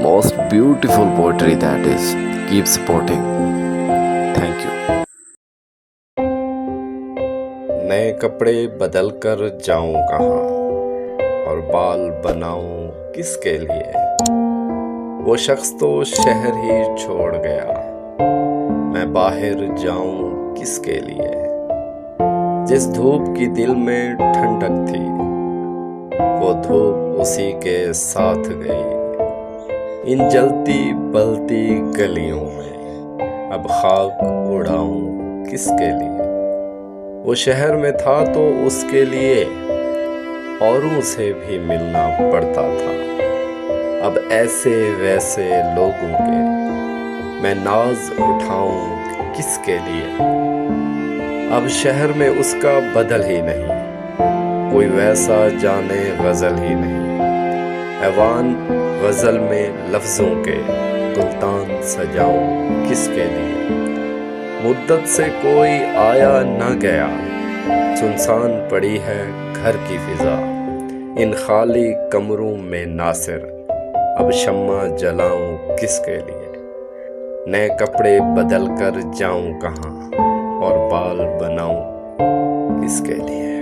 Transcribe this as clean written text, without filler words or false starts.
most beautiful poetry that is. Keep supporting. Thank you. نئے کپڑے بدل کر جاؤں کہاں اور بال بناؤں کس کے لیے؟ وہ شخص تو شہر ہی چھوڑ گیا، میں باہر جاؤں کس کے لیے؟ جس دھوپ کی دل میں ٹھنڈک تھی وہ دھوپ اسی کے ساتھ گئی، ان جلتی بلتی گلیوں میں اب خاک اڑاؤں کس کے لیے؟ وہ شہر میں تھا تو اس کے لیے اوروں سے بھی ملنا پڑتا تھا، اب ایسے ویسے لوگوں کے میں ناز اٹھاؤں کس کے لیے؟ اب شہر میں اس کا بدل ہی نہیں، کوئی ویسا جانے غزل ہی نہیں، ایوان غزل میں لفظوں کے گلتان سجاؤں کس کے لیے؟ مدت سے کوئی آیا نہ گیا، سنسان پڑی ہے گھر کی فضا، ان خالی کمروں میں ناصر اب شمع جلاؤں کس کے لیے؟ نئے کپڑے بدل کر جاؤں کہاں اور بال بناؤں کس کے لیے؟